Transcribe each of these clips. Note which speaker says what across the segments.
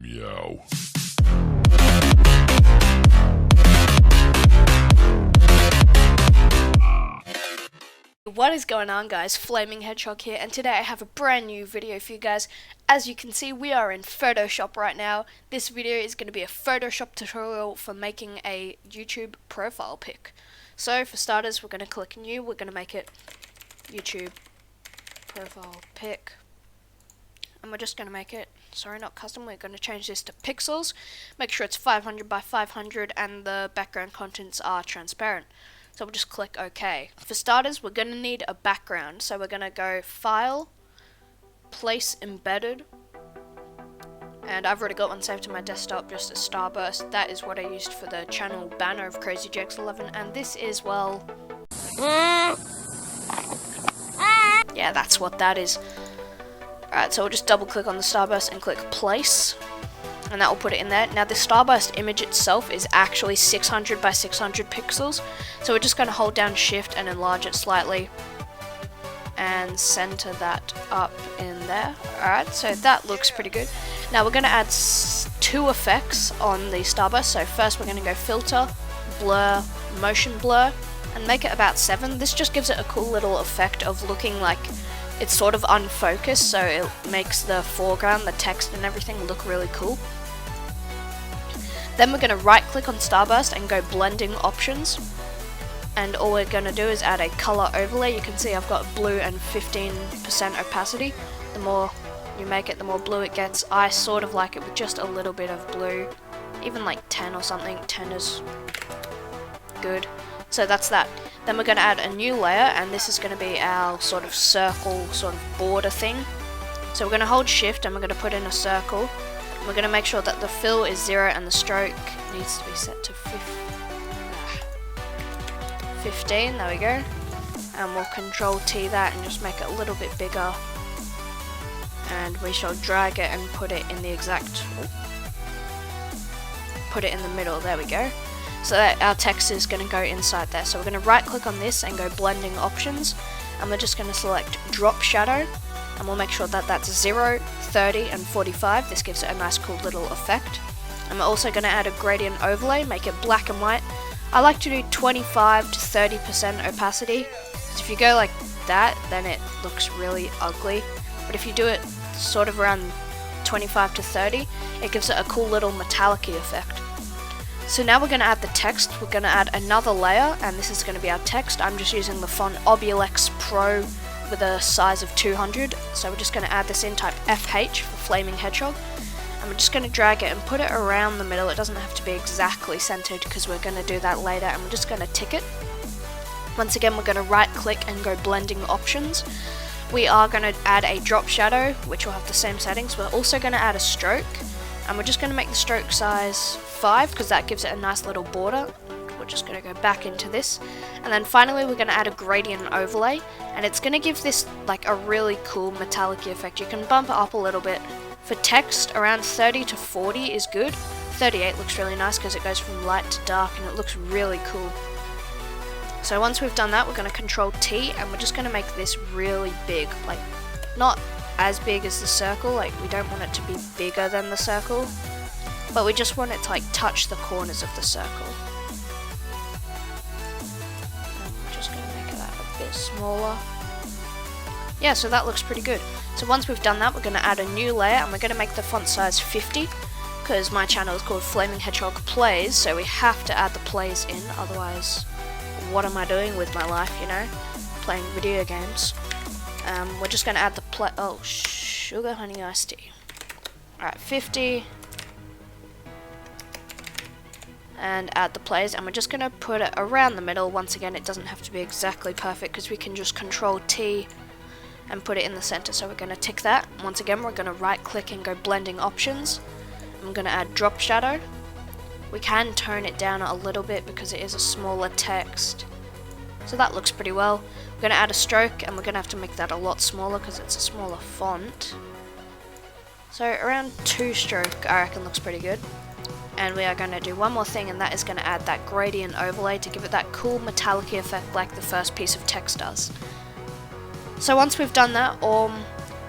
Speaker 1: Meow.
Speaker 2: What is going on, guys? Flaming Hedgehog here, and today I have a brand new video for you guys. As you can see, we are in Photoshop right now. This video is going to be a Photoshop tutorial for making a YouTube profile pic. So for starters, we're going to click new. We're going to make it YouTube profile pic, and we're just going to make it, sorry, not custom, we're going to change this to pixels. Make sure it's 500 by 500 and the background contents are transparent. So we'll just click OK. For starters, we're going to need a background. So we're going to go File, Place Embedded. And I've already got one saved to my desktop, just a starburst. That is what I used for the channel banner of CrazyJX11. And this is, well... yeah, that's what that is. Alright, so we'll just double click on the starburst and click Place. And that will put it in there. Now the starburst image itself is actually 600 by 600 pixels, so we're just going to hold down shift and enlarge it slightly and center that up in there. Alright, so that looks pretty good. Now we're going to add two effects on the starburst. So first we're going to go filter, blur, motion blur, and make it about 7. This just gives it a cool little effect of looking like it's sort of unfocused, so it makes the foreground, the text and everything look really cool. Then we're going to right click on starburst and go blending options, and all we're going to do is add a color overlay. You can see I've got blue and 15% opacity. The more you make it, the more blue it gets. I sort of like it with just a little bit of blue, even like 10 or something. 10 is good. So that's that. Then we're going to add a new layer, and this is going to be our sort of circle, sort of border thing. So we're going to hold shift and we're going to put in a circle. We're going to make sure that the fill is 0 and the stroke needs to be set to 15, there we go. And we'll control T that and just make it a little bit bigger. And we shall drag it and put it in the exact, put it in the middle, there we go. So that our text is going to go inside there. So we're going to right click on this and go blending options. And we're just going to select drop shadow. And we'll make sure that that's 0, 30 and 45. This gives it a nice cool little effect. And we're also going to add a gradient overlay, make it black and white. I like to do 25 to 30% opacity, because if you go like that, then it looks really ugly. But if you do it sort of around 25 to 30, it gives it a cool little metallic-y effect. So now we're going to add the text. We're going to add another layer, and this is going to be our text. I'm just using the font Obulex Pro with a size of 200, so we're just going to add this in, type FH for Flaming Hedgehog, and we're just going to drag it and put it around the middle. It doesn't have to be exactly centered because we're going to do that later, and we're just going to tick it. Once again, we're going to right click and go blending options. We are going to add a drop shadow, which will have the same settings. We're also going to add a stroke, and we're just going to make the stroke size 5 because that gives it a nice little border. We're just going to go back into this, and then finally we're going to add a gradient overlay, and it's going to give this like a really cool metallic effect. You can bump it up a little bit. For text, around 30 to 40 is good. 38 looks really nice because it goes from light to dark and it looks really cool. So once we've done that, we're going to control T, and we're just going to make this really big, like not as big as the circle, like we don't want it to be bigger than the circle, but we just want it to like touch the corners of the circle. Smaller. Yeah, so that looks pretty good. So once we've done that, we're going to add a new layer, and we're going to make the font size 50 because my channel is called Flaming Hedgehog Plays, so we have to add the plays in, otherwise what am I doing with my life, you know, playing video games. We're just going to add the oh, sugar honey iced tea. Alright, 50. And add the plays, and we're just going to put it around the middle. Once again, it doesn't have to be exactly perfect because we can just control T and put it in the center. So we're going to tick that. Once again, we're going to right click and go blending options. I'm going to add drop shadow. We can tone it down a little bit because it is a smaller text. So that looks pretty well. We're going to add a stroke, and we're going to have to make that a lot smaller because it's a smaller font. So around 2 stroke I reckon looks pretty good. And we are going to do one more thing, and that is going to add that gradient overlay to give it that cool metallic effect like the first piece of text does. So once we've done that,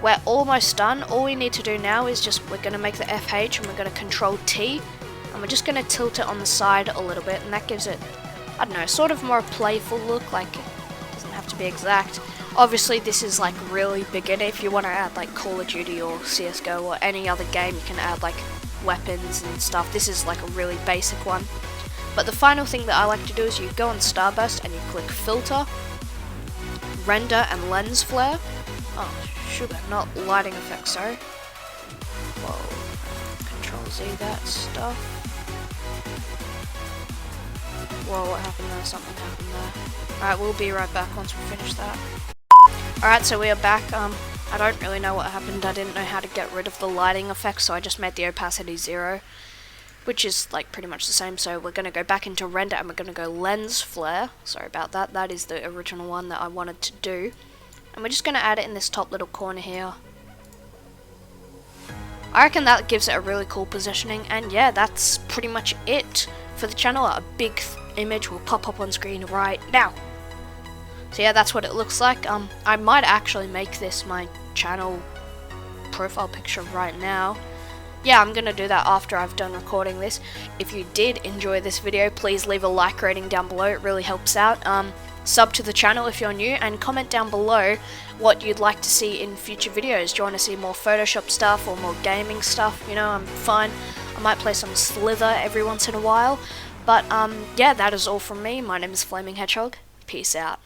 Speaker 2: we're almost done. All we need to do now is we're going to make the FH and we're going to control T, and we're just going to tilt it on the side a little bit, and that gives it, I don't know, sort of more playful look. Like, it doesn't have to be exact. Obviously this is like really beginner. If you want to add like Call of Duty or CSGO or any other game, you can add like weapons and stuff. This is like a really basic one. But the final thing that I like to do is you go on Starburst and you click Filter, Render and Lens Flare. Oh, sugar, not lighting effects, sorry. Whoa, Control Z that stuff. Whoa, what happened there? Something happened there. Alright, we'll be right back once we finish that. Alright, so we are back. I don't really know what happened. I didn't know how to get rid of the lighting effects, so I just made the opacity 0, which is like pretty much the same. So we're going to go back into render and we're going to go lens flare. Sorry about that. That is the original one that I wanted to do. And we're just going to add it in this top little corner here. I reckon that gives it a really cool positioning. And yeah, that's pretty much it for the channel. A big image will pop up on screen right now. So yeah, that's what it looks like. I might actually make this my channel profile picture right now. Yeah, I'm gonna do that after I've done recording this. If you did enjoy this video, please leave a like rating down below. It really helps out. Sub to the channel if you're new, and comment down below what you'd like to see in future videos. Do you want to see more Photoshop stuff or more gaming stuff? You know, I'm fine. I might play some Slither every once in a while. But yeah, that is all from me. My name is Flaming Hedgehog. Peace out.